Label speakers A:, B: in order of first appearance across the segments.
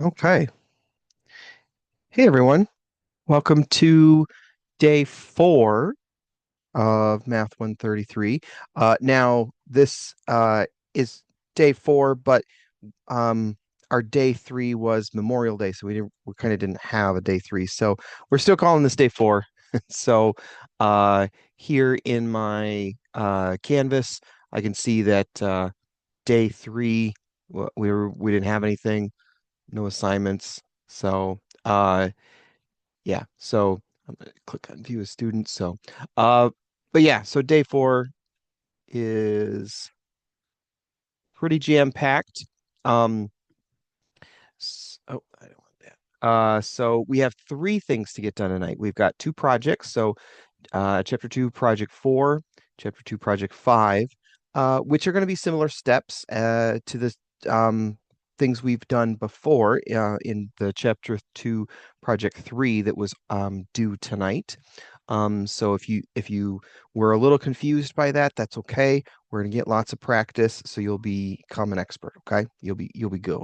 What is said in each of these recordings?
A: Okay. Hey everyone. Welcome to day 4 of Math 133. Now this is day 4, but um our day 3 was Memorial Day, so we kind of didn't have a day 3. So we're still calling this day 4. So uh here in my canvas, I can see that day 3 we didn't have anything, no assignments. So yeah, so I'm gonna click on view as students. Uh, but yeah, so day 4 is pretty jam-packed. Um, oh, I don't want that. So we have 3 things to get done tonight. We've got 2 projects. So Chapter 2, Project 4, Chapter 2, Project 5, which are going to be similar steps to the um, things we've done before in the Chapter 2, Project 3 that was due tonight. So if you were a little confused by that, that's okay. We're going to get lots of practice, so you'll become an expert. Okay, you'll be good.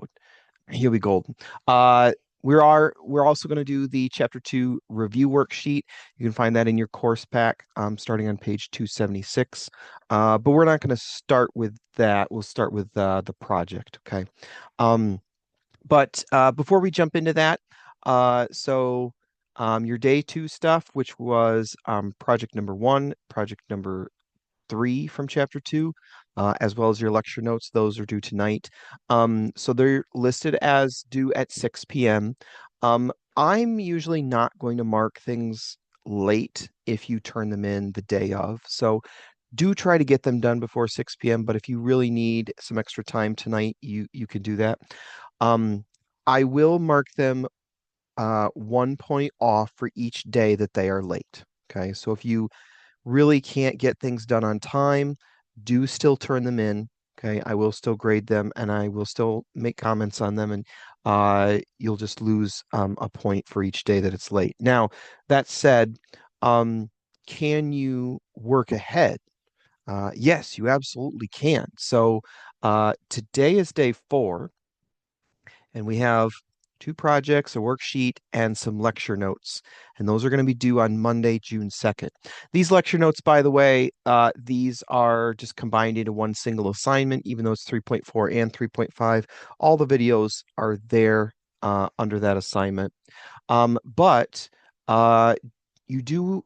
A: He'll be golden. Uh, we're also going to do the chapter 2 review worksheet. You can find that in your course pack, starting on page 276. But we're not going to start with that. We'll start with the project. Okay. Um, but before we jump into that, so your day 2 stuff, which was project number 1, project number 3 from chapter 2, as well as your lecture notes. Those are due tonight. So they're listed as due at 6 p.m. I'm usually not going to mark things late if you turn them in the day of. So do try to get them done before 6 p.m. But if you really need some extra time tonight, you can do that. Um, I will mark them 1 point off for each day that they are late. Okay, so if you really can't get things done on time, do still turn them in. Okay, I will still grade them and I will still make comments on them, and you'll just lose a point for each day that it's late. Now, that said, um, can you work ahead? Yes, you absolutely can. So today is day 4, and we have 2 projects, a worksheet, and some lecture notes. And those are going to be due on Monday, June 2nd. These lecture notes, by the way, these are just combined into one single assignment, even though it's 3.4 and 3.5. All the videos are there under that assignment. But uh, you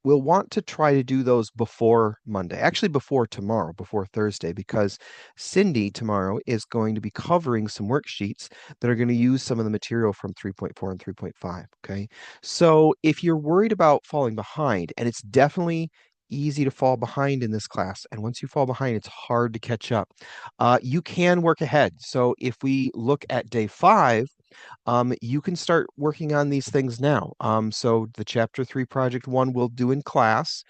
A: will want to try to do those before Monday, actually before tomorrow, before Thursday, because Cindy tomorrow is going to be covering some worksheets that are going to use some of the material from 3.4 and 3.5. Okay. So if you're worried about falling behind, and it's definitely easy to fall behind in this class, and once you fall behind, it's hard to catch up. You can work ahead. So if we look at day 5, you can start working on these things now. So the chapter 3 project 1 we'll do in class.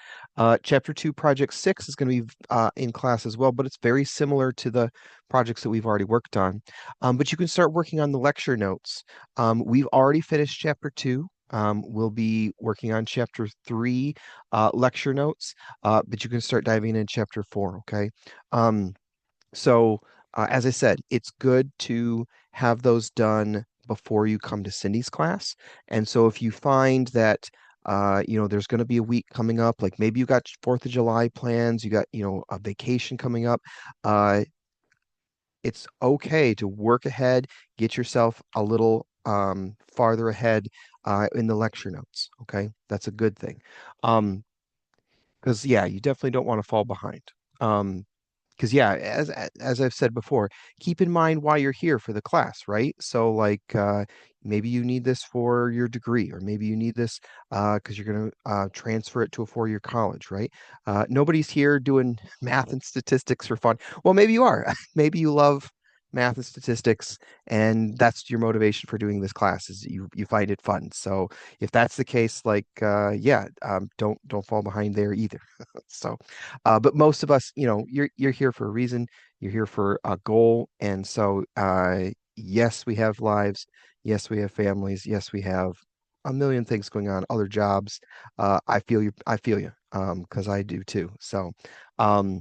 A: Chapter 2 project 6 is going to be in class as well, but it's very similar to the projects that we've already worked on. But you can start working on the lecture notes. We've already finished chapter 2. We'll be working on chapter 3 lecture notes, but you can start diving in chapter 4. Okay. Um, so, as I said, it's good to have those done before you come to Cindy's class. And so if you find that there's going to be a week coming up, like maybe you got 4th of July plans, you got, a vacation coming up, uh, it's okay to work ahead, get yourself a little farther ahead in the lecture notes. Okay, that's a good thing. Because yeah, you definitely don't want to fall behind. Um, because yeah, as I've said before, keep in mind why you're here for the class, right? So like maybe you need this for your degree, or maybe you need this because you're going to transfer it to a 4-year college, right? Nobody's here doing math and statistics for fun. Well, maybe you are. Maybe you love math and statistics, and that's your motivation for doing this class is you find it fun. So if that's the case, like yeah, don't fall behind there either. So but most of us, you're here for a reason. You're here for a goal. And so, yes, we have lives. Yes, we have families. Yes, we have a million things going on, other jobs. I feel you. I feel you. Because I do too. So, um,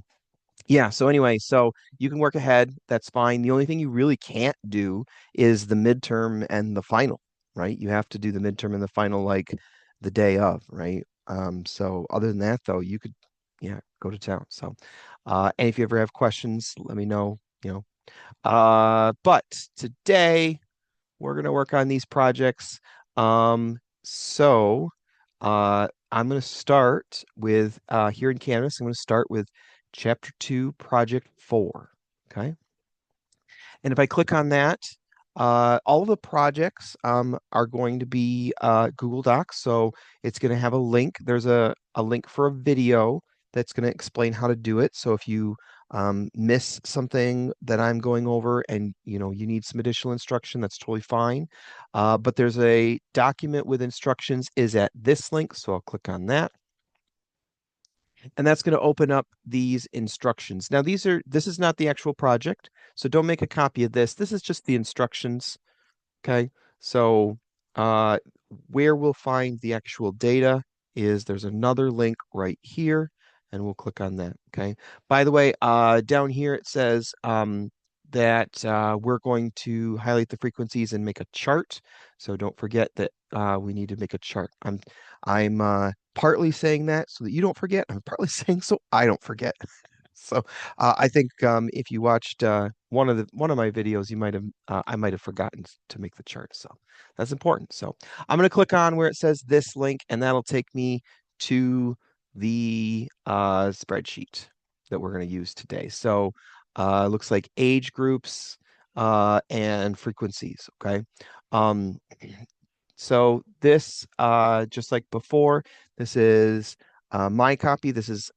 A: Yeah, so anyway, so you can work ahead. That's fine. The only thing you really can't do is the midterm and the final, right? You have to do the midterm and the final like the day of, right? So other than that though, you could yeah, go to town. So and if you ever have questions, let me know, you know. But today we're gonna work on these projects. So I'm gonna start with here in Canvas, I'm gonna start with Chapter 2, Project 4. Okay. And if I click on that, all the projects are going to be Google Docs. So it's going to have a link. There's a link for a video that's going to explain how to do it. So if you miss something that I'm going over and you need some additional instruction, that's totally fine. But there's a document with instructions is at this link. So I'll click on that. And that's going to open up these instructions. Now, this is not the actual project, so don't make a copy of this. This is just the instructions. Okay. So uh, where we'll find the actual data is there's another link right here, and we'll click on that. Okay. By the way, down here it says that we're going to highlight the frequencies and make a chart. So don't forget that we need to make a chart. I'm partly saying that so that you don't forget. I'm partly saying so I don't forget. So I think if you watched one of my videos, you might have I might have forgotten to make the chart. So that's important. So I'm going to click on where it says this link, and that'll take me to the spreadsheet that we're going to use today. So it looks like age groups and frequencies. Okay. Um, so this just like before, this is my copy. This is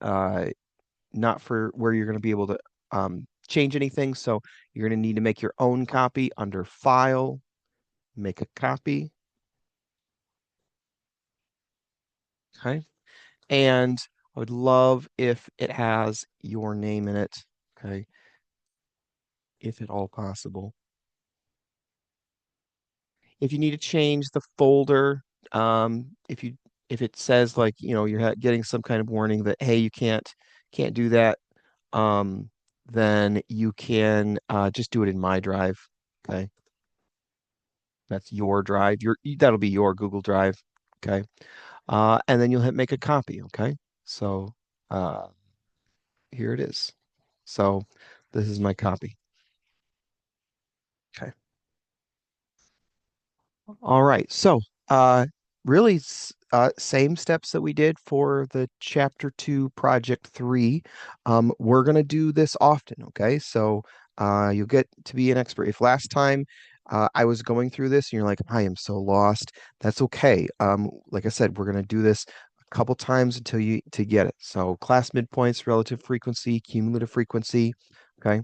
A: not for where you're going to be able to change anything. So you're going to need to make your own copy under File, make a copy. Okay. And I would love if it has your name in it. Okay. If at all possible. If you need to change the folder, if it says like, you're getting some kind of warning that, hey, you can't do that, um, then you can just do it in my drive. Okay. That's your drive. That'll be your Google Drive. Okay. And then you'll hit make a copy. Okay. So uh, here it is. So this is my copy. Okay. All right. So really same steps that we did for the chapter 2 project 3. We're going to do this often. Okay. So you'll get to be an expert. If last time I was going through this and you're like, I am so lost, that's okay. Like I said, we're going to do this a couple times until you to get it. So class midpoints, relative frequency, cumulative frequency. Okay.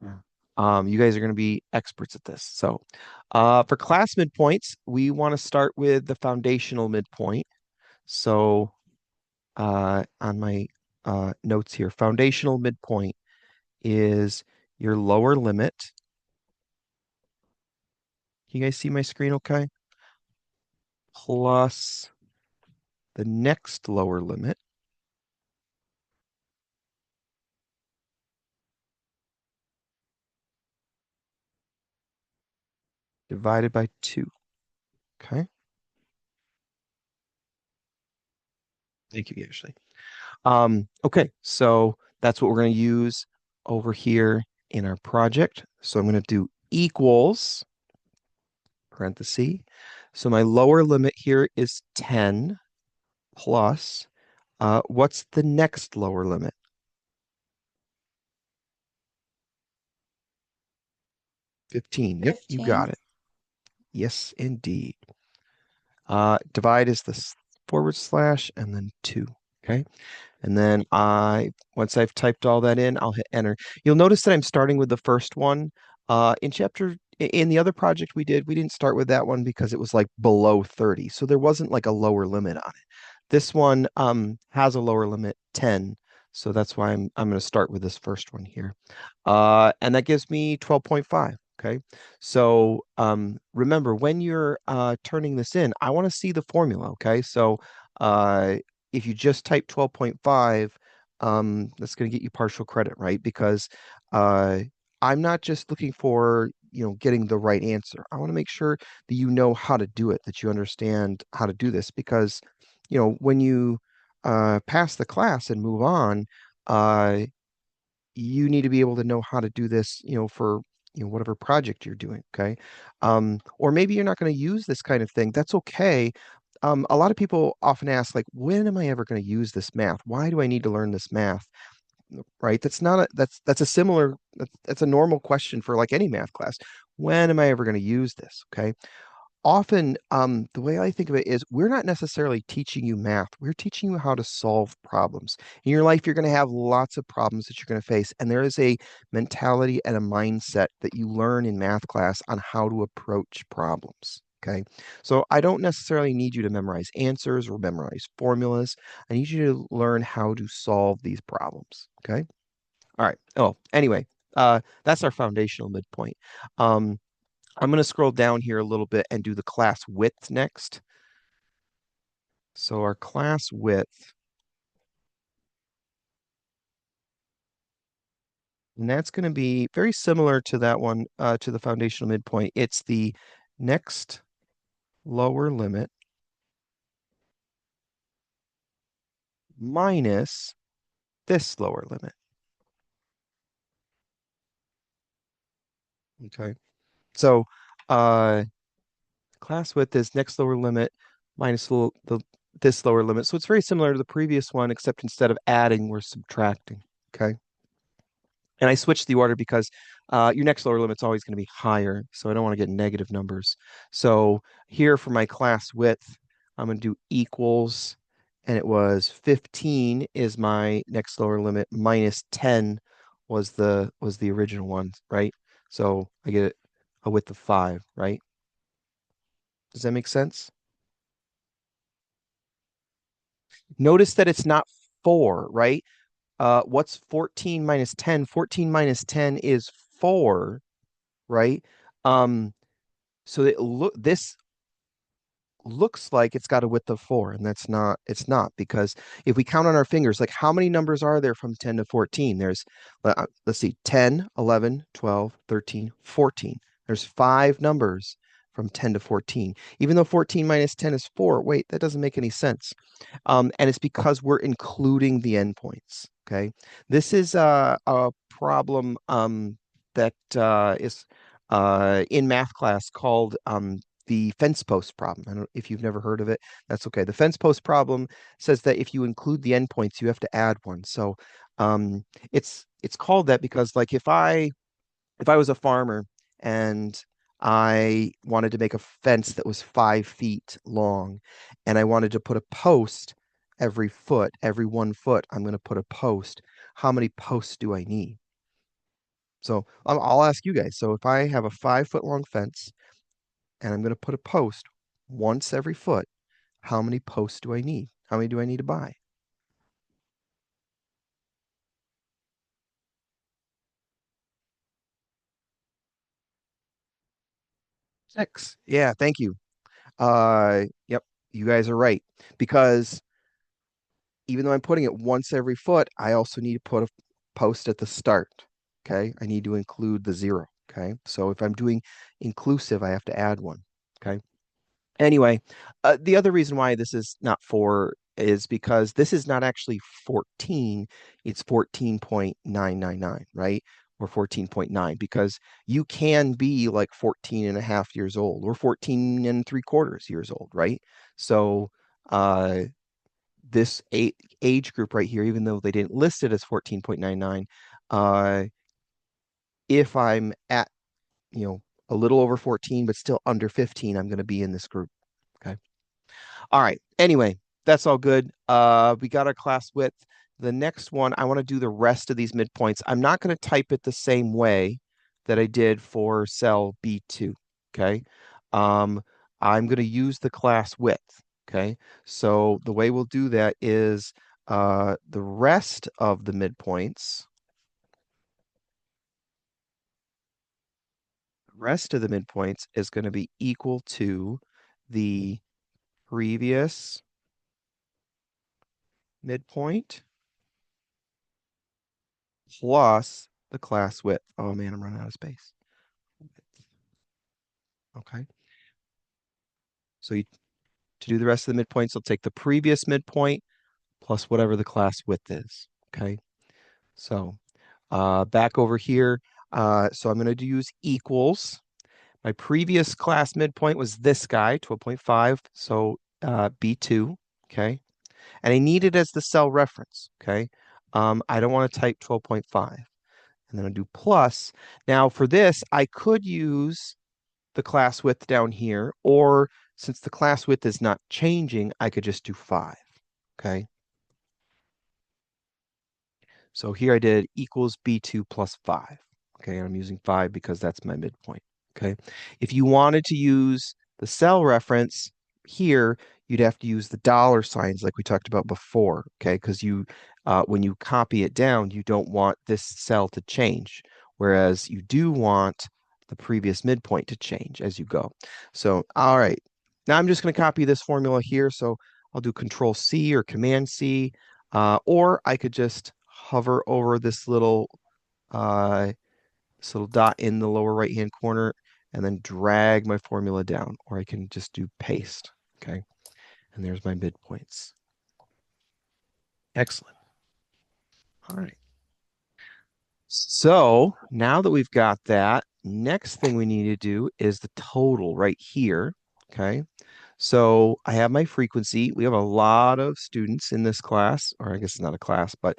A: Yeah. You guys are going to be experts at this. So, for class midpoints, we want to start with the foundational midpoint. So, on my notes here, foundational midpoint is your lower limit. Can you guys see my screen okay? Plus the next lower limit divided by 2. Okay. Thank you, Ashley. Okay, so that's what we're going to use over here in our project. So I'm going to do equals parenthesis. So my lower limit here is 10 plus, what's the next lower limit? 15. Yep, you
B: 15.
A: got it. Yes, indeed. Divide is the forward slash and then 2. Okay. And then once I've typed all that in, I'll hit enter. You'll notice that I'm starting with the first one. In the other project we did, we didn't start with that one because it was like below 30. So there wasn't like a lower limit on it. This one has a lower limit, 10. So that's why I'm going to start with this first one here. And that gives me 12.5. Okay. So remember, when you're turning this in, I want to see the formula. Okay. So if you just type 12.5, that's going to get you partial credit, right? Because uh, I'm not just looking for, getting the right answer. I want to make sure that you know how to do it, that you understand how to do this, because, when you pass the class and move on, uh, you need to be able to know how to do this, for whatever project you're doing, okay? Or maybe you're not going to use this kind of thing. That's okay. A lot of people often ask, like, when am I ever going to use this math? Why do I need to learn this math? Right? That's not a that's a similar that's a normal question for like any math class. When am I ever going to use this? Okay. Often, the way I think of it is we're not necessarily teaching you math. We're teaching you how to solve problems. In your life, you're going to have lots of problems that you're going to face. And there is a mentality and a mindset that you learn in math class on how to approach problems. Okay. So I don't necessarily need you to memorize answers or memorize formulas. I need you to learn how to solve these problems. Okay. All right. Oh, anyway, that's our foundational midpoint. Um, I'm going to scroll down here a little bit and do the class width next. So our class width, and that's going to be very similar to that one, to the foundational midpoint. It's the next lower limit minus this lower limit. Okay. So class width is next lower limit minus this lower limit. So it's very similar to the previous one, except instead of adding, we're subtracting. Okay. And I switched the order because your next lower limit's always going to be higher, so I don't want to get negative numbers. So here for my class width, I'm going to do equals, and it was 15 is my next lower limit, minus 10 was the original one, right? So I get a width of 5, right? Does that make sense? Notice that it's not 4, right? What's 14 minus 10? 14 minus 10 is 4, right? Um, so this looks like it's got a width of 4, and it's not, because if we count on our fingers, like how many numbers are there from 10 to 14? There's, let's see, 10, 11, 12, 13, 14. There's 5 numbers from 10 to 14. Even though 14 minus 10 is 4, wait, that doesn't make any sense. And it's because we're including the endpoints. Okay, this is a problem that is in math class called the fence post problem. I don't if you've never heard of it, that's okay. The fence post problem says that if you include the endpoints, you have to add one. So it's called that because like if I was a farmer and I wanted to make a fence that was 5 feet long and I wanted to put a post every foot, every 1 foot, I'm going to put a post. How many posts do I need? So I'll ask you guys. So if I have a 5 foot long fence and I'm going to put a post once every foot, how many posts do I need? How many do I need to buy? 6. Yeah, thank you. Yep, you guys are right. Because even though I'm putting it once every foot, I also need to put a post at the start. Okay. I need to include the 0. Okay. So if I'm doing inclusive, I have to add one. Okay. Anyway, the other reason why this is not 4 is because this is not actually 14, it's 14.999, right? Or 14.9, because you can be like 14 and a half years old or 14 and 3/4 years old, right? So, this age group right here, even though they didn't list it as 14.99, uh, if I'm at, a little over 14, but still under 15, I'm going to be in this group. Okay. All right. Anyway, that's all good. We got our class width. The next one, I want to do the rest of these midpoints. I'm not going to type it the same way that I did for cell B2. Okay. Um, I'm going to use the class width. Okay. So the way we'll do that is the rest of the midpoints is going to be equal to the previous midpoint plus the class width. Oh man, I'm running out of space. Okay. So to do the rest of the midpoints, I'll take the previous midpoint plus whatever the class width is. Okay. So back over here. So I'm going to use equals. My previous class midpoint was this guy, 12.5. So B2. Okay. And I need it as the cell reference. Okay. I don't want to type 12.5. And then I'll do plus. Now for this, I could use the class width down here, or since the class width is not changing, I could just do 5. Okay. So here I did equals B2 plus 5. Okay, I'm using 5 because that's my midpoint. Okay. If you wanted to use the cell reference here, you'd have to use the dollar signs like we talked about before. Okay, because when you copy it down, you don't want this cell to change, whereas you do want the previous midpoint to change as you go. So, all right. Now I'm just going to copy this formula here. So I'll do Control C or Command C, or I could just hover over uh, this little dot in the lower right hand corner and then drag my formula down, or I can just do paste. Okay. And there's my midpoints. Excellent. All right. So now that we've got that, next thing we need to do is the total right here. Okay. So I have my frequency. We have a lot of students in this class, or I guess it's not a class, but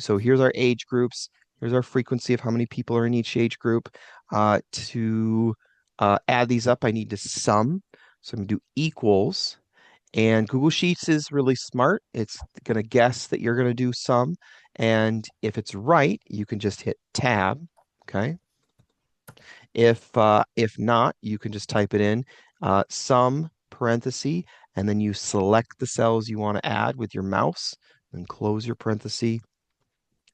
A: so here's our age groups. Here's our frequency of how many people are in each age group. To add these up, I need to sum. So I'm going to do equals. And Google Sheets is really smart. It's going to guess that you're going to do sum. And if it's right, you can just hit tab. Okay. If not, you can just type it in, sum parenthesis, and then you select the cells you want to add with your mouse, and close your parenthesis,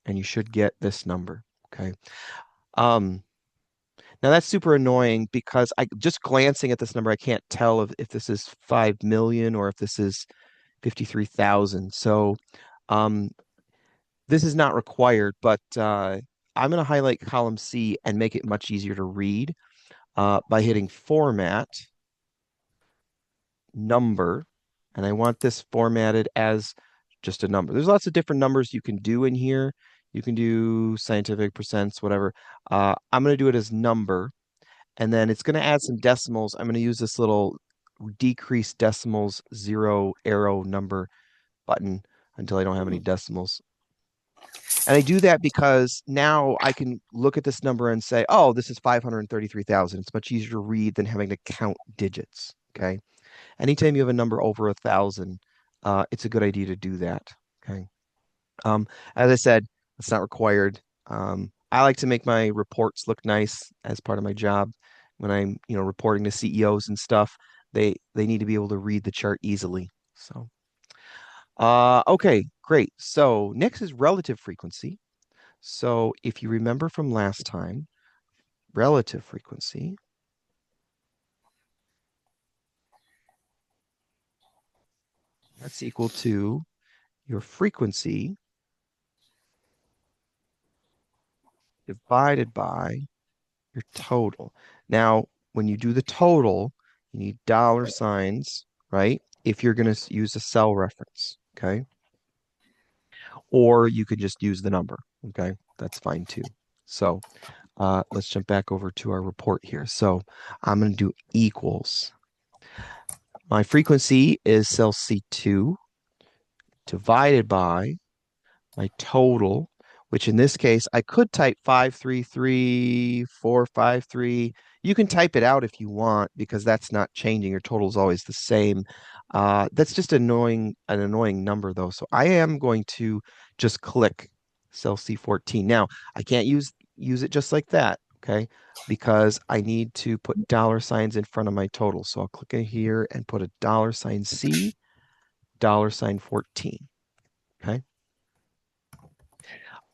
A: and you should get this number. Okay. Um, Now that's super annoying because I just glancing at this number, I can't tell if this is 5 million or if this is 53,000. So um, this is not required, but I'm going to highlight column C and make it much easier to read by hitting Format, Number, and I want this formatted as just a number. There's lots of different numbers you can do in here. You can do scientific percents, whatever. I'm going to do it as number, and then it's going to add some decimals. I'm going to use this little decrease decimals 0 arrow number button until I don't have any decimals. And I do that because now I can look at this number and say, oh, this is 533,000. It's much easier to read than having to count digits. Okay. Anytime you have a number over 1,000, it's a good idea to do that. Okay. As I said, it's not required. I like to make my reports look nice as part of my job. When I'm, reporting to CEOs and stuff, they need to be able to read the chart easily. So, okay, great. So next is relative frequency. So if you remember from last time, relative frequency, that's equal to your frequency divided by your total. Now, when you do the total, you need dollar signs, right? If you're going to use a cell reference, okay? Or you could just use the number, okay? That's fine too. So let's jump back over to our report here. So I'm going to do equals. My frequency is cell C2 divided by my total, which in this case, I could type 533,453. You can type it out if you want because that's not changing. Your total is always the same. That's just an annoying number though. So I am going to just click cell C14. Now, I can't use it just like that, okay? Because I need to put dollar signs in front of my total. So I'll click in here and put a dollar sign C, dollar sign 14, okay?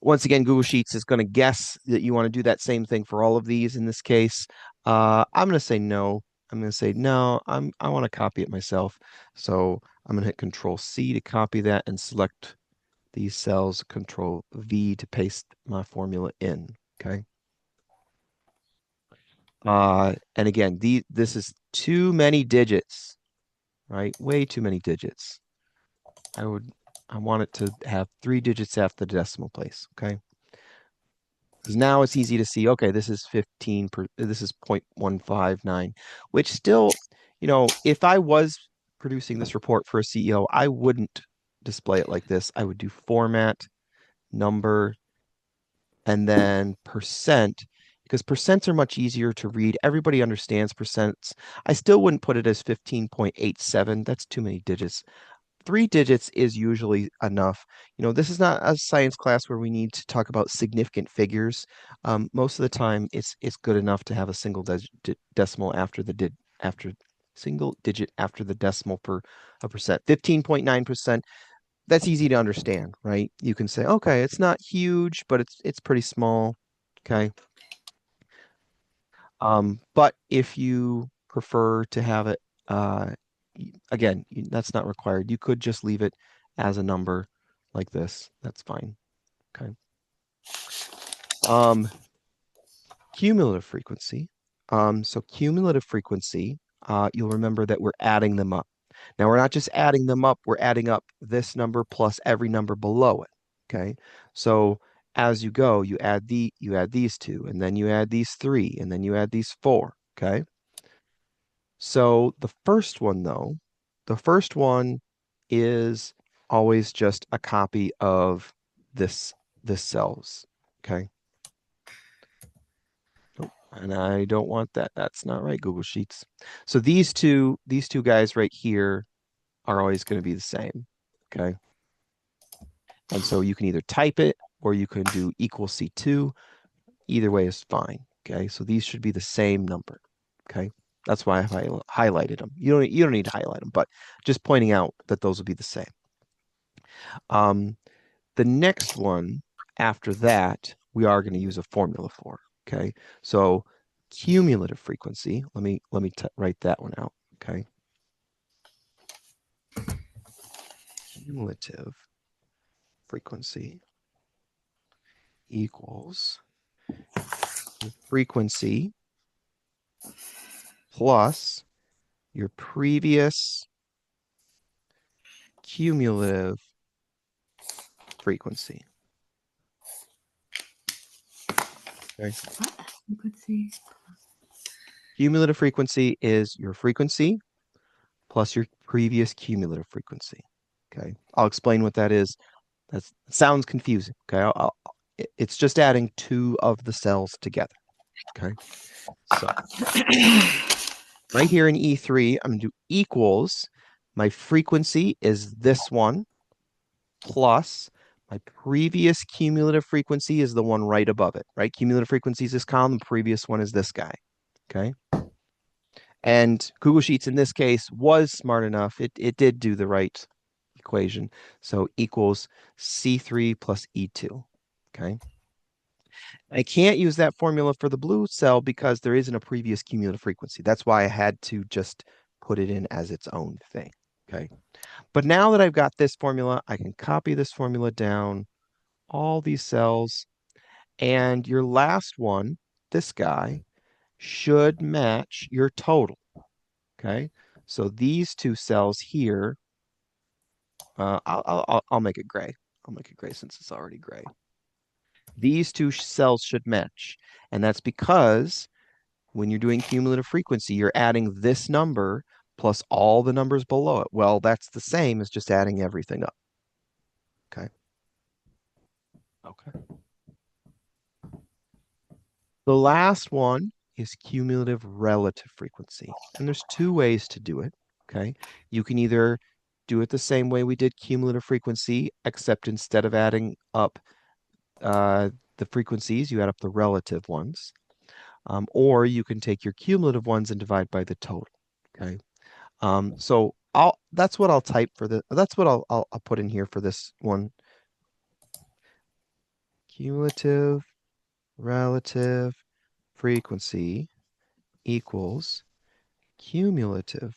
A: Once again, Google Sheets is going to guess that you want to do that same thing for all of these in this case. I'm going to say no. I'm going to say no, I want to copy it myself. So I'm going to hit Control C to copy that and select these cells, Control V to paste my formula in, okay? And again, this is too many digits, right? Way too many digits. I want it to have 3 digits after the decimal place, okay? Because now it's easy to see, okay, this is 0.159, which still, if I was producing this report for a CEO, I wouldn't display it like this. I would do format, number, and then percent, because percents are much easier to read. Everybody understands percents. I still wouldn't put it as 15.87. That's too many digits. 3 digits is usually enough. This is not a science class where we need to talk about significant figures. Most of the time, it's good enough to have a single decimal after single digit after the decimal for a percent. 15.9%. That's easy to understand, right? You can say, okay, it's not huge, but it's pretty small. Okay. But if you prefer to have it, again, that's not required. You could just leave it as a number like this. That's fine. Okay. Cumulative frequency. So cumulative frequency, you'll remember that we're adding them up. Now we're not just adding them up, we're adding up this number plus every number below it. Okay. So as you go, you add these two, and then you add these three, and then you add these four. Okay. So the first one, though, the first one is always just a copy of this cells. Okay. Nope. And I don't want that. That's not right, Google Sheets. So these two guys right here are always going to be the same. Okay. And so you can either type it or you can do equal C2. Either way is fine. Okay. So these should be the same number. Okay. That's why I highlighted them. You don't need to highlight them, but just pointing out that those will be the same. The next one after that, we are going to use a formula for. Okay. So cumulative frequency. Let me write that one out. Okay. Cumulative frequency equals your frequency plus your previous cumulative frequency. Okay.
B: Frequency.
A: Cumulative frequency is your frequency plus your previous cumulative frequency. Okay. I'll explain what that is. That sounds confusing. Okay. It's just adding two of the cells together. Okay. So right here in E3, I'm going to do equals. My frequency is this one plus my previous cumulative frequency is the one right above it, right? Cumulative frequency is this column. The previous one is this guy. Okay. And Google Sheets in this case was smart enough. It did do the right equation. So equals C3 plus E2. Okay. I can't use that formula for the blue cell because there isn't a previous cumulative frequency. That's why I had to just put it in as its own thing. Okay. But now that I've got this formula, I can copy this formula down, all these cells, and your last one, this guy, should match your total. Okay. So these two cells here, I'll make it gray. I'll make it gray since it's already gray. These two cells should match. And that's because when you're doing cumulative frequency, you're adding this number plus all the numbers below it. Well, that's the same as just adding everything up. Okay. Okay. The last one is cumulative relative frequency. And there's two ways to do it. Okay. You can either do it the same way we did cumulative frequency, except instead of adding up the frequencies, you add up the relative ones. Or you can take your cumulative ones and divide by the total. Okay. So that's what I'll type for the, that's what I'll put in here for this one. Cumulative relative frequency equals cumulative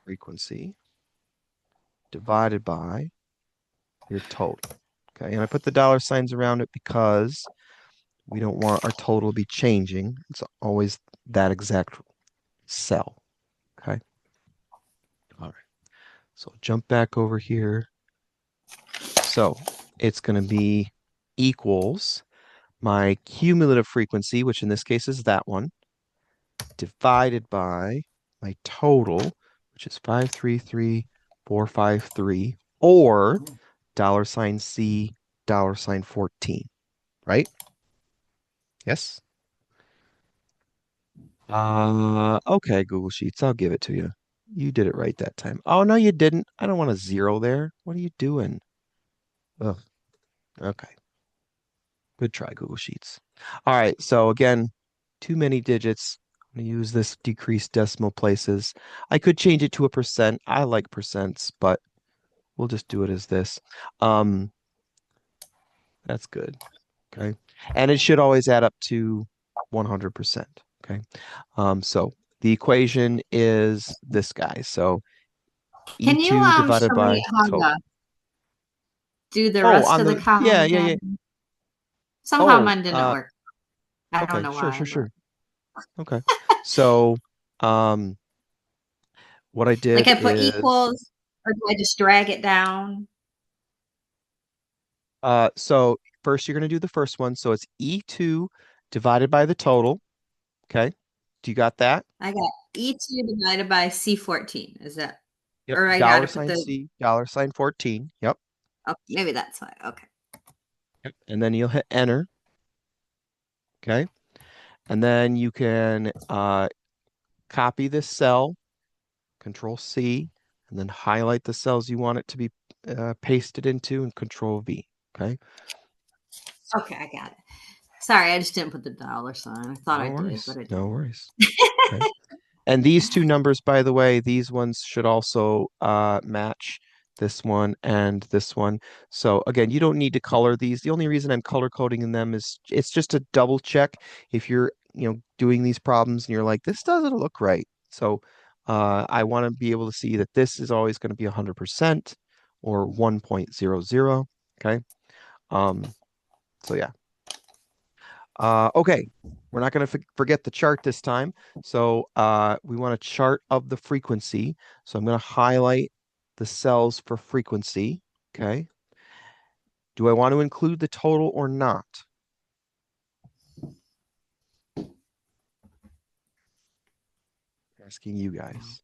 A: frequency divided by your total. Okay, and I put the dollar signs around it because we don't want our total to be changing. It's always that exact cell. Okay. All right. So jump back over here. So it's going to be equals my cumulative frequency, which in this case is that one, divided by my total, which is 533453, or $C, $14, right? Yes? Okay, Google Sheets, I'll give it to you. You did it right that time. Oh, no, you didn't. I don't want a zero there. What are you doing? Ugh. Okay. Good try, Google Sheets. All right, so again, too many digits. I'm going to use this decreased decimal places. I could change it to a percent. I like percents, but we'll just do it as this. Um, that's good. Okay. And it should always add up to 100%. Okay. So the equation is this guy. So
B: Can you
A: E2 divided
B: show me
A: by
B: how to
A: total.
B: do the
A: Oh,
B: rest
A: on
B: of the
A: the,
B: column
A: yeah, yeah, yeah.
B: again? Somehow
A: Oh,
B: mine didn't work. I don't
A: okay.
B: know
A: Sure,
B: why,
A: sure,
B: but
A: sure. Okay. So, um, what I
B: like
A: did
B: I put
A: is,
B: equals, or do I just drag it down?
A: so first you're going to do the first one. So it's E2 divided by the total. Okay. Do you got that?
B: I got E2 divided by C14. Is that,
A: Yep.
B: or I
A: Dollar
B: gotta put
A: sign
B: the,
A: C, $14. Yep.
B: oh, maybe that's why. Okay.
A: Yep. And then you'll hit enter. Okay. And then you can copy this cell, Control C, and then highlight the cells you want it to be pasted into and Control V. Okay.
B: Okay, I got it. Sorry, I just didn't put the dollar sign. I thought
A: No
B: I did,
A: worries.
B: but I
A: No
B: didn't.
A: worries. Okay. And these two numbers, by the way, these ones should also match this one and this one. So again, you don't need to color these. The only reason I'm color coding them is it's just a double check if you're, doing these problems and you're like, this doesn't look right. So I want to be able to see that this is always going to be 100% or 1.00. Okay. Um, so yeah. Okay, we're not going to forget the chart this time. So we want a chart of the frequency. So I'm going to highlight the cells for frequency. Okay. Do I want to include the total or not? Asking you guys.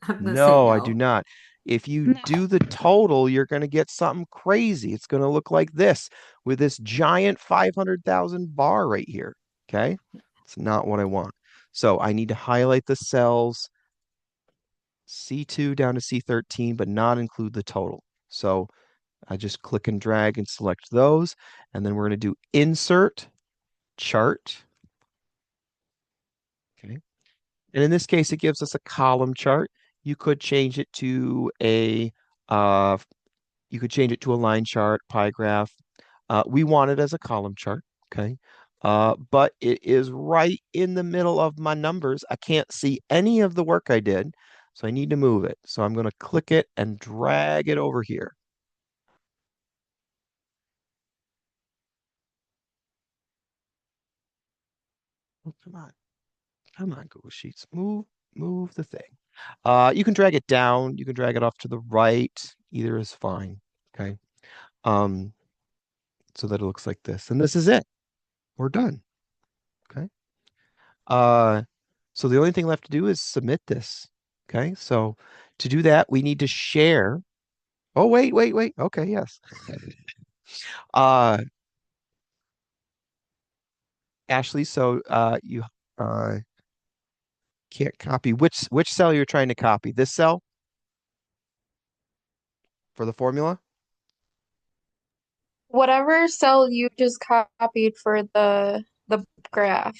B: I'm gonna say
A: No, I do
B: no.
A: not. If you
C: No.
A: do the total, you're going to get something crazy. It's going to look like this with this giant 500,000 bar right here. Okay. It's not what I want. So I need to highlight the cells C2 down to C13, but not include the total. So I just click and drag and select those. And then we're going to do insert chart. Okay. And in this case, it gives us a column chart. You could change it to uh, a line chart, pie graph. We want it as a column chart. Okay. But it is right in the middle of my numbers. I can't see any of the work I did. So I need to move it. So I'm going to click it and drag it over here. Oh, come on. Come on, Google Sheets. Move the thing. You can drag it down. You can drag it off to the right. Either is fine. Okay. Um, so that it looks like this. And this is it. We're done. Okay. Uh, so the only thing left to do is submit this. Okay. So to do that, we need to share. Oh, wait, wait, wait. Okay, yes. Uh, Ashley, so you uh can't copy which cell you're trying to copy. This cell for the formula?
C: Whatever cell you just copied for the graph.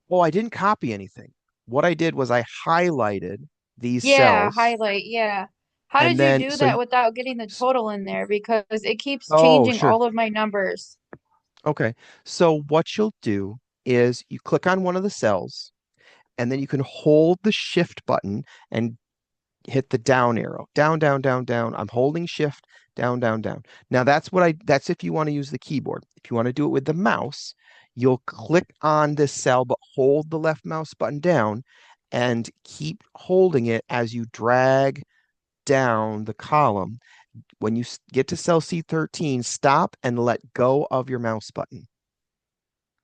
A: Oh, I didn't copy anything. What I did was I highlighted these
C: Yeah,
A: cells
C: highlight, yeah. How
A: and
C: did you
A: then
C: do
A: so
C: that without getting the total in there? Because it keeps
A: oh,
C: changing
A: sure.
C: all of my numbers.
A: Okay. So what you'll do is you click on one of the cells and then you can hold the shift button and hit the down arrow. Down, down, down, down. I'm holding shift, down, down, down. Now that's if you want to use the keyboard. If you want to do it with the mouse, you'll click on this cell, but hold the left mouse button down and keep holding it as you drag down the column. When you get to cell C13, stop and let go of your mouse button,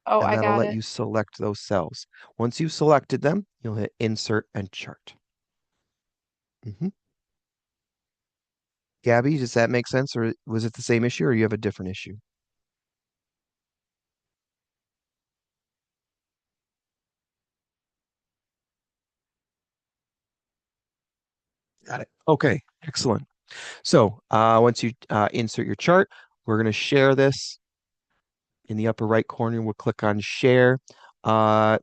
C: Oh,
A: and
C: I
A: that'll
C: got
A: let
C: it.
A: you select those cells. Once you've selected them, you'll hit Insert and Chart. Mhm. Gabby, does that make sense, or was it the same issue, or you have a different issue? Got it. Okay, excellent. So once you insert your chart, we're going to share this in the upper right corner. We'll click on Share.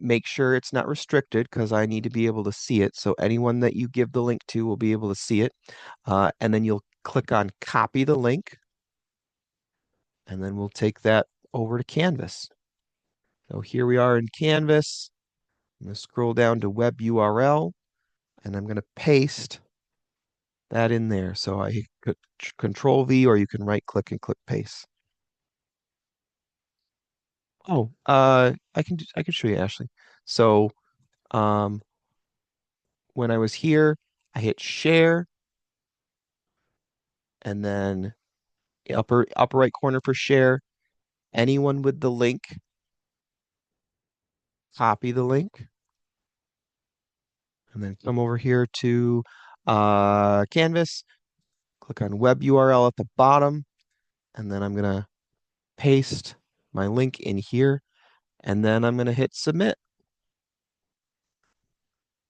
A: Make sure it's not restricted because I need to be able to see it. So anyone that you give the link to will be able to see it. And then you'll click on Copy the link, and then we'll take that over to Canvas. So here we are in Canvas. I'm going to scroll down to Web URL, and I'm going to paste that in there. So I could Control V, or you can right click and click paste. Oh, I can show you, Ashley. So um, when I was here, I hit share, and then upper right corner for share. Anyone with the link, copy the link, and then come over here to Canvas, click on Web URL at the bottom, and then I'm gonna paste my link in here, and then I'm gonna hit submit.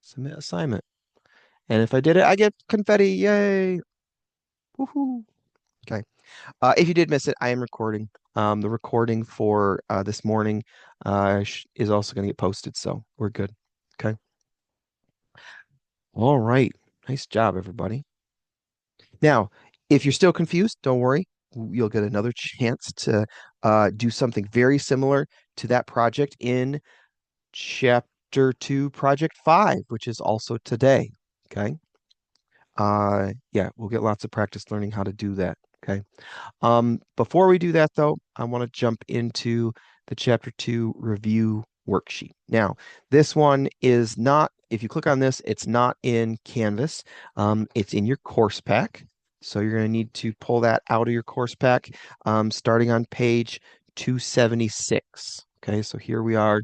A: Submit assignment. And if I did it, I get confetti. Yay. Woohoo. Okay. If you did miss it, I am recording. The recording for this morning is also going to get posted, so we're good. Okay. All right. Nice job, everybody. Now, if you're still confused, don't worry. You'll get another chance to do something very similar to that project in Chapter 2, Project 5, which is also today. Okay. Yeah, we'll get lots of practice learning how to do that. Okay. Before we do that, though, I want to jump into the Chapter 2 review worksheet. Now, this one is not, if you click on this, it's not in Canvas. It's in your course pack. So you're going to need to pull that out of your course pack, starting on page 276. Okay, so here we are,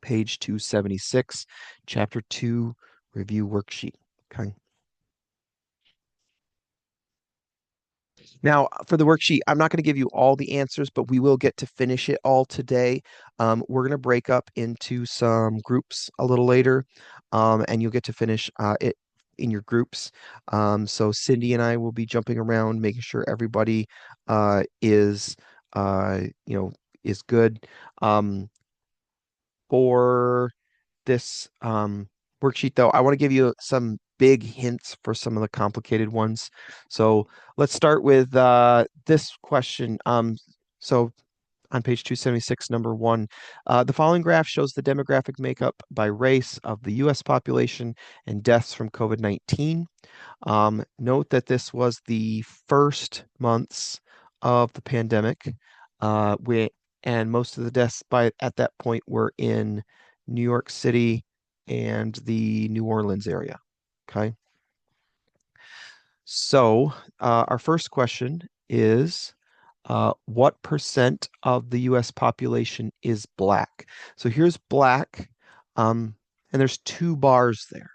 A: page 276, Chapter 2 review worksheet. Okay. Now, for the worksheet, I'm not going to give you all the answers, but we will get to finish it all today. We're going to break up into some groups a little later, and you'll get to finish it in your groups. So Cindy and I will be jumping around, making sure everybody is, you know, is good. For this worksheet, though, I want to give you some big hints for some of the complicated ones. So let's start with this question. So on page 276, number 1, the following graph shows the demographic makeup by race of the U.S. population and deaths from COVID-19. Note that this was the first months of the pandemic, and most of the deaths at that point were in New York City and the New Orleans area. Okay. So our first question is, what percent of the U.S. population is Black? So here's Black, and there's 2 bars there.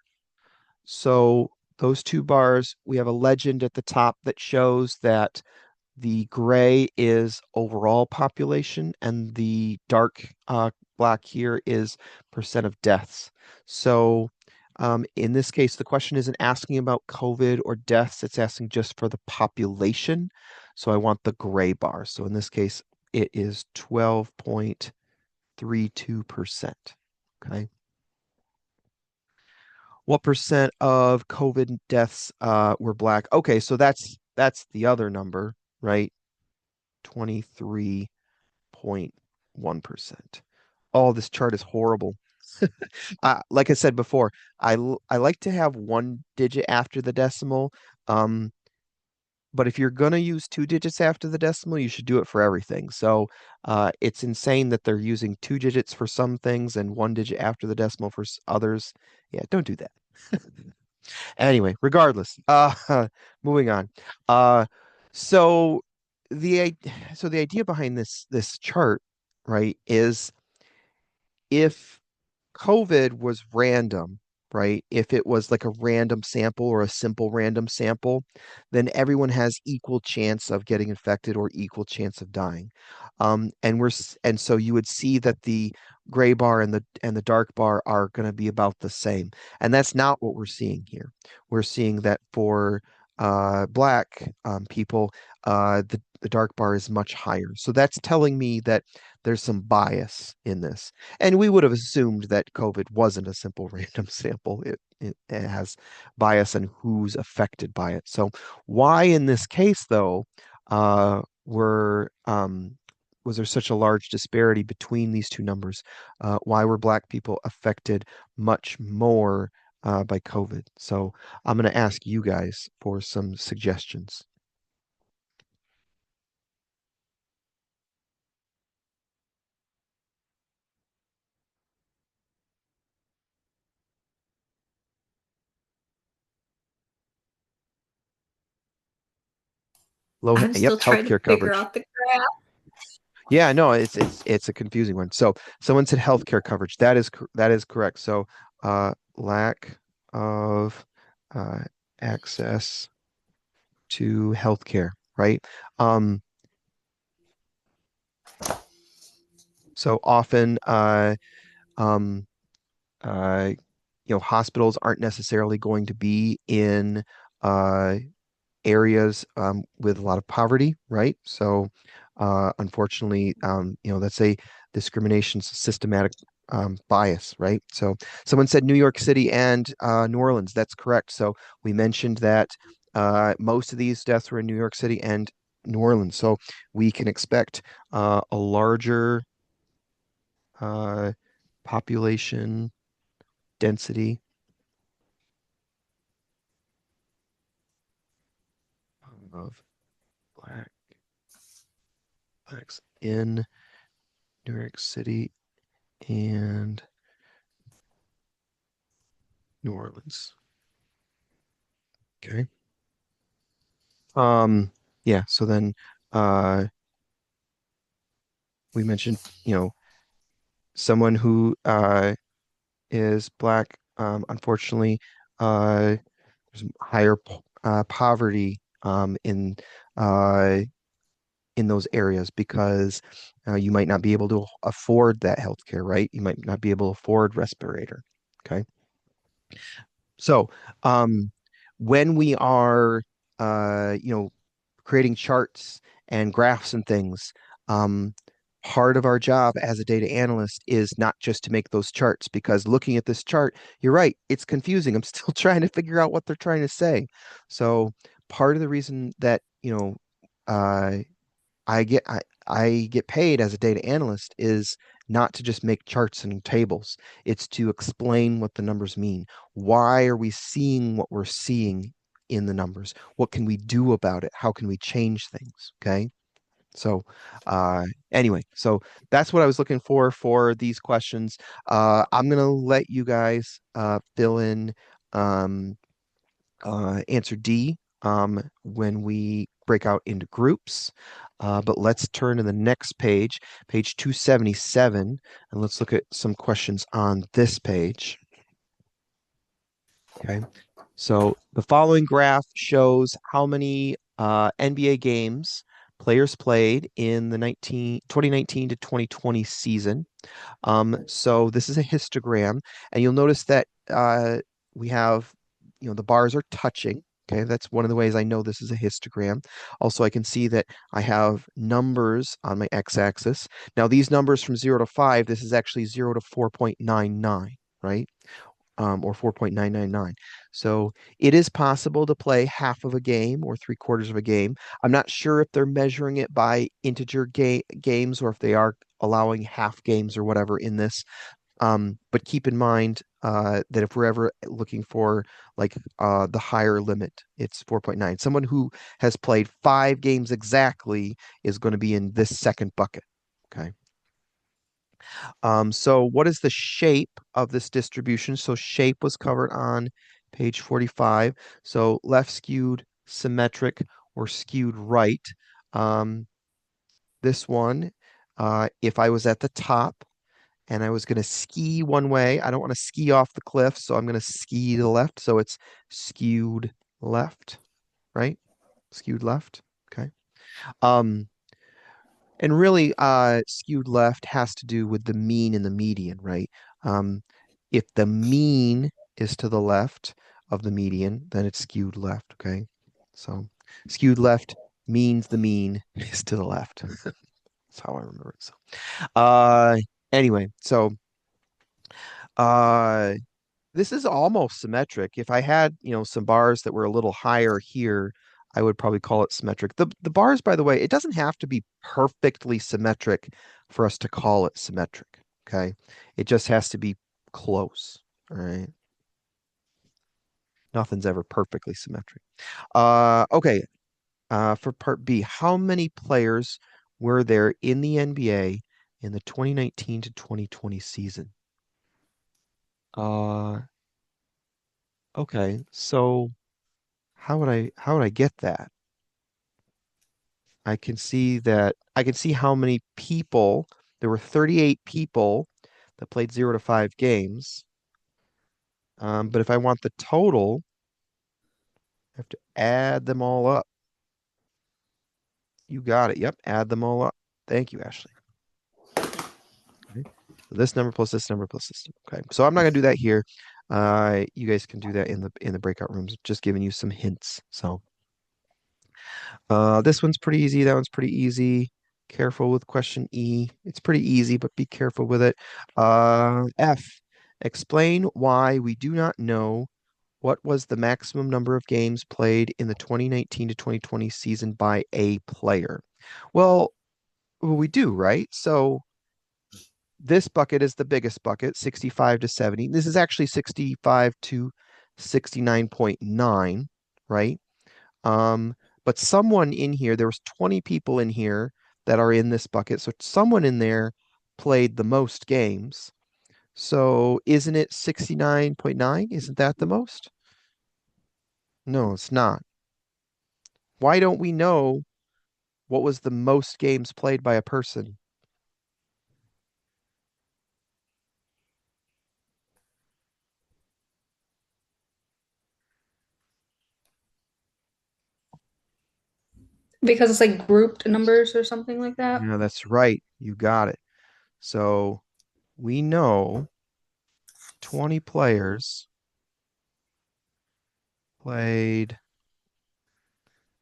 A: So those 2 bars, we have a legend at the top that shows that the gray is overall population, and the dark black here is percent of deaths. So in this case, the question isn't asking about COVID or deaths, it's asking just for the population. So I want the gray bar. So in this case, it is 12.32%. Okay. What percent of COVID deaths were Black? Okay, so that's the other number, right? 23.1%. Oh, this chart is horrible. Like I said before, I like to have one digit after the decimal. Um, but if you're gonna use two digits after the decimal, you should do it for everything. So it's insane that they're using two digits for some things and one digit after the decimal for others. Yeah, don't do that. Anyway, regardless, moving on. Uh, so so the idea behind this chart, right, is if COVID was random, right? If it was like a random sample or a simple random sample, then everyone has equal chance of getting infected or equal chance of dying. And so you would see that the gray bar and the dark bar are going to be about the same. And that's not what we're seeing here. We're seeing that for black people, the dark bar is much higher. So that's telling me that there's some bias in this. And we would have assumed that COVID wasn't a simple random sample. It has bias in who's affected by it. So why in this case, though, was there such a large disparity between these two numbers? Why were Black people affected much more by COVID? So I'm going to ask you guys for some suggestions.
B: I'm still
A: Yep,
B: trying to
A: healthcare
B: figure
A: coverage.
B: out the graph.
A: Yeah, no, it's a confusing one. So someone said healthcare coverage. That is correct. So lack of uh, access to healthcare, right? Um, so often um, uh, hospitals aren't necessarily going to be in uh, areas with a lot of poverty, right? So, unfortunately, that's a discrimination systematic bias, right? So, someone said New York City and New Orleans. That's correct. So, we mentioned that most of these deaths were in New York City and New Orleans. So, we can expect a larger uh, population density of black blacks in New York City and New Orleans. Okay. Um, yeah, so then uh we mentioned, someone who is black, unfortunately, there's higher poverty uh in those areas because you might not be able to afford that healthcare, right? You might not be able to afford respirator. Okay. So, um, when we are, creating charts and graphs and things, um, part of our job as a data analyst is not just to make those charts, because looking at this chart, you're right, it's confusing. I'm still trying to figure out what they're trying to say. So, part of the reason that, uh, I get paid as a data analyst is not to just make charts and tables. It's to explain what the numbers mean. Why are we seeing what we're seeing in the numbers? What can we do about it? How can we change things? Okay. So, anyway, so that's what I was looking for these questions. I'm gonna let you guys fill in um, answer D when we break out into groups. But let's turn to the next page, page 277, and let's look at some questions on this page. Okay. So the following graph shows how many NBA games players played in the 2019 to 2020 season. So this is a histogram, and you'll notice that we have, the bars are touching. Okay, that's one of the ways I know this is a histogram. Also, I can see that I have numbers on my x-axis. Now, these numbers from 0 to 5, this is actually 0 to 4.99, right? Or 4.999. So it is possible to play half of a game or three-quarters of a game. I'm not sure if they're measuring it by integer games or if they are allowing half games or whatever in this. But keep in mind that if we're ever looking for like the higher limit, it's 4.9. Someone who has played 5 games exactly is going to be in this second bucket. Okay. So what is the shape of this distribution? So shape was covered on page 45. So left skewed, symmetric, or skewed right. Um, this one, if I was at the top and I was going to ski one way, I don't want to ski off the cliff, so I'm going to ski to the left. So it's skewed left, right? Skewed left. Okay. Um, and really, skewed left has to do with the mean and the median, right? Um, if the mean is to the left of the median, then it's skewed left, okay? So skewed left means the mean is to the left. That's how I remember it. So, uh, anyway, so uh, this is almost symmetric. If I had, some bars that were a little higher here, I would probably call it symmetric. The bars, by the way, it doesn't have to be perfectly symmetric for us to call it symmetric. Okay. It just has to be close. All right. Nothing's ever perfectly symmetric. Okay. For part B, how many players were there in the NBA in the 2019 to 2020 season? Uh, okay. So how would I get that? I can see how many people, there were 38 people that played 0 to 5 games. But if I want the total, I have to add them all up. You got it. Yep, add them all up. Thank you, Ashley. Okay. So this number plus this number plus this. Okay. So I'm not gonna do that here. You guys can do that in the breakout rooms. Just giving you some hints. So this one's pretty easy. That one's pretty easy. Careful with question E. It's pretty easy, but be careful with it. F. Explain why we do not know what was the maximum number of games played in the 2019 to 2020 season by a player. Well, we do, right? So this bucket is the biggest bucket, 65 to 70. This is actually 65 to 69.9, right? But someone in here, there was 20 people in here that are in this bucket. So someone in there played the most games. So isn't it 69.9? Isn't that the most? No, it's not. Why don't we know what was the most games played by a person?
D: Because it's like grouped numbers or something like that.
A: Yeah, that's right. You got it. So we know 20 players played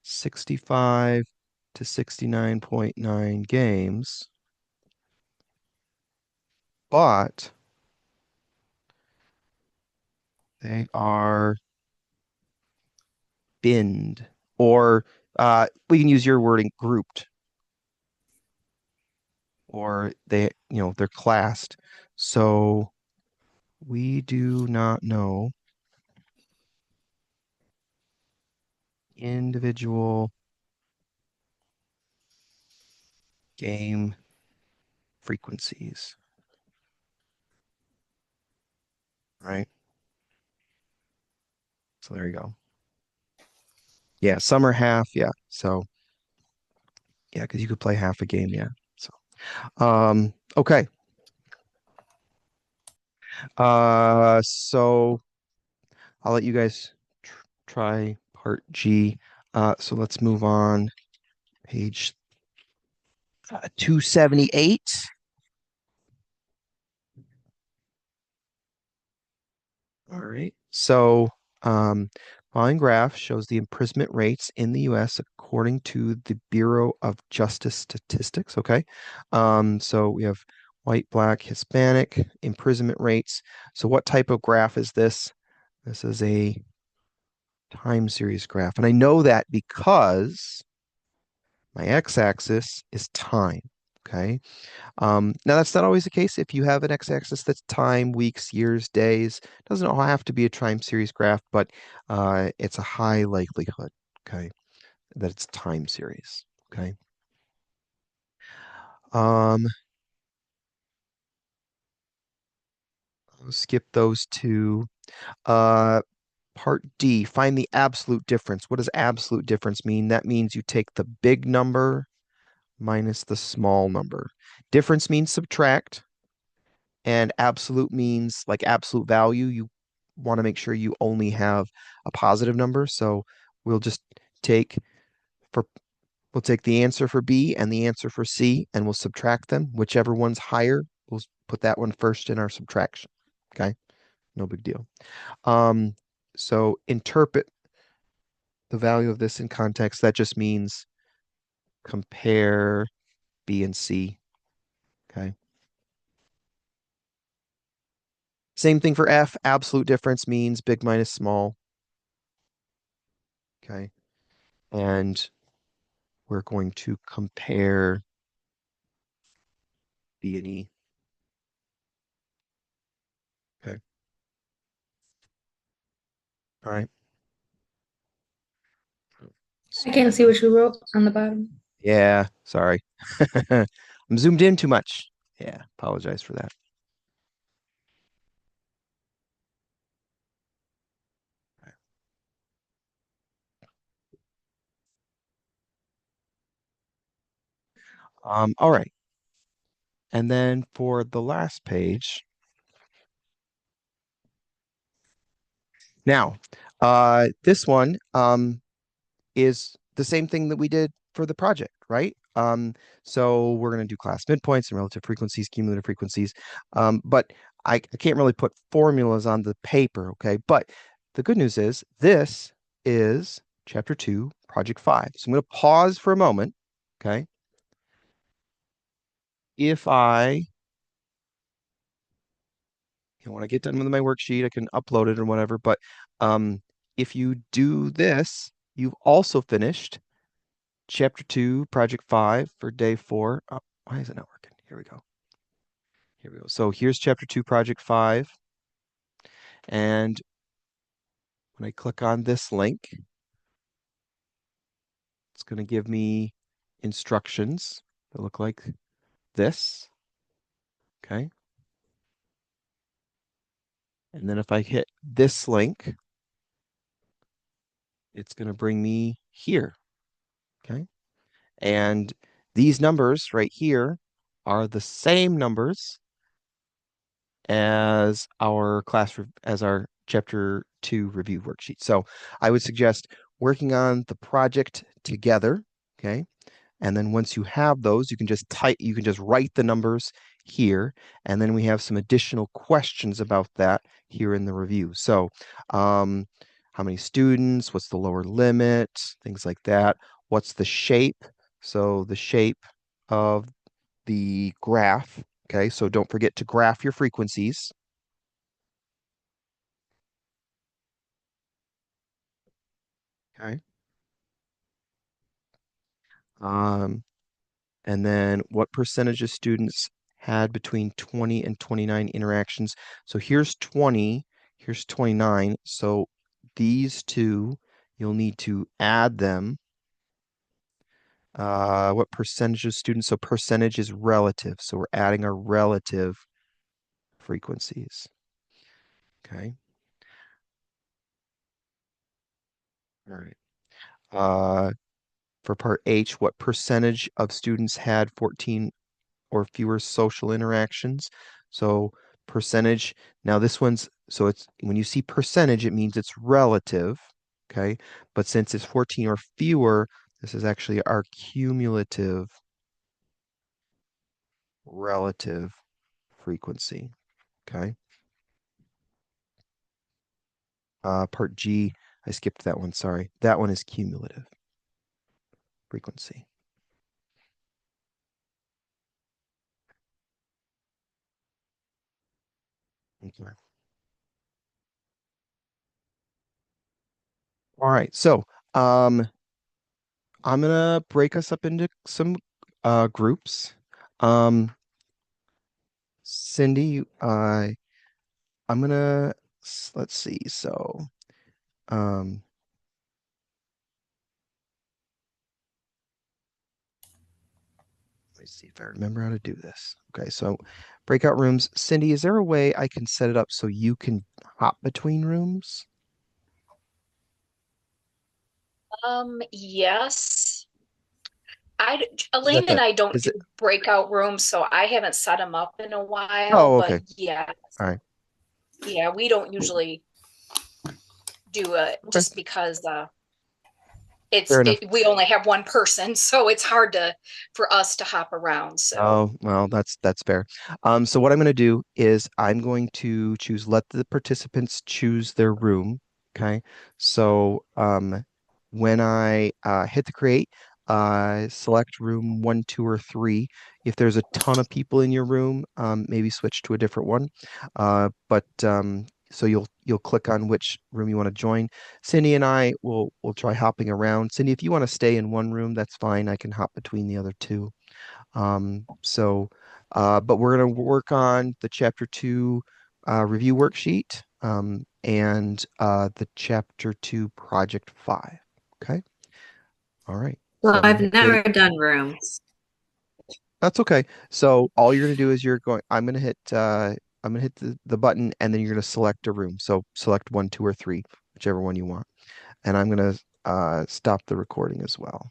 A: 65 to 69.9 games, but they are binned, or we can use your wording, grouped, or they're classed. So we do not know individual game frequencies, right? So there you go. Yeah, some are half, yeah. So yeah, because you could play half a game, yeah. So okay. So I'll let you guys try part G. So let's move on. Page 278. All right. So, following graph shows the imprisonment rates in the U.S. according to the Bureau of Justice Statistics. Okay. So we have white, black, Hispanic imprisonment rates. So what type of graph is this? This is a time series graph. And I know that because my x-axis is time. Okay. Now that's not always the case. If you have an x-axis that's time, weeks, years, days, doesn't all have to be a time series graph, but it's a high likelihood, okay, that it's time series. Okay. I'll skip those two. Part D, find the absolute difference. What does absolute difference mean? That means you take the big number minus the small number. Difference means subtract, and absolute means like absolute value. You want to make sure you only have a positive number. So we'll just take for we'll take the answer for B and the answer for C and we'll subtract them. Whichever one's higher, we'll put that one first in our subtraction. Okay, no big deal. So interpret the value of this in context. That just means compare B and C. Okay. Same thing for F. Absolute difference means big minus small. Okay. And we're going to compare B and E. Okay. All right.
D: I can't see what you wrote on the bottom.
A: Yeah, sorry. I'm zoomed in too much. Yeah, apologize for that. All right. And then for the last page. Now, this one is the same thing that we did for the project, right? So we're going to do class midpoints and relative frequencies, cumulative frequencies. But I can't really put formulas on the paper, okay? But the good news is this is chapter 2, project 5. So I'm going to pause for a moment, okay? If I, when I get done with my worksheet, I can upload it or whatever. But if you do this, you've also finished chapter 2, project 5 for day 4. Oh, why is it not working? Here we go. Here we go. So here's chapter 2, project 5. And when I click on this link, it's going to give me instructions that look like this. Okay. And then if I hit this link, it's going to bring me here. Okay. And these numbers right here are the same numbers as our as our chapter 2 review worksheet. So I would suggest working on the project together, okay? And then once you have those, you can just write the numbers here, and then we have some additional questions about that here in the review. So how many students, what's the lower limit, things like that. What's the shape? So the shape of the graph, okay? So don't forget to graph your frequencies. Okay. Um, and then what percentage of students had between 20 and 29 interactions? So here's 20, here's 29. So these two, you'll need to add them. What percentage of students? So percentage is relative. So we're adding our relative frequencies. Okay. All right. For part H, what percentage of students had 14 or fewer social interactions? So percentage, now this one's, so it's when you see percentage, it means it's relative, okay? But since it's 14 or fewer, this is actually our cumulative relative frequency, okay? Part G, I skipped that one, sorry. That one is cumulative frequency. Okay. All right, so I'm gonna break us up into some groups. Um, Cindy, I'm gonna let's see. So, um, let me see if I remember how to do this. Okay, so breakout rooms. Cindy, is there a way I can set it up so you can hop between rooms?
E: Yes.
A: Is that
E: Elaine and
A: that?
E: I don't
A: Is
E: do
A: it?
E: breakout rooms, so I haven't set them up in a while,
A: Oh,
E: but
A: okay.
E: yeah,
A: All right.
E: yeah, we don't usually do it
A: Okay.
E: just because
A: Fair enough.
E: we only have one person, so it's hard to for us to hop around. So
A: Oh, well, that's fair. So what I'm going to do is I'm going to choose let the participants choose their room. Okay. So when I hit the create, select room 1, 2, or 3. If there's a ton of people in your room, maybe switch to a different one. But so you'll click on which room you want to join. Cindy and I will try hopping around. Cindy, if you want to stay in one room, that's fine. I can hop between the other two. So, but we're going to work on the chapter 2 review worksheet and the chapter 2 project 5. Okay. All right. So
B: Well,
A: I'm going to
B: I've
A: hit
B: never
A: create.
B: done rooms.
A: That's okay. So all you're going to do is I'm going to hit the button and then you're going to select a room. So select 1, 2, or 3, whichever one you want. And I'm going to stop the recording as well.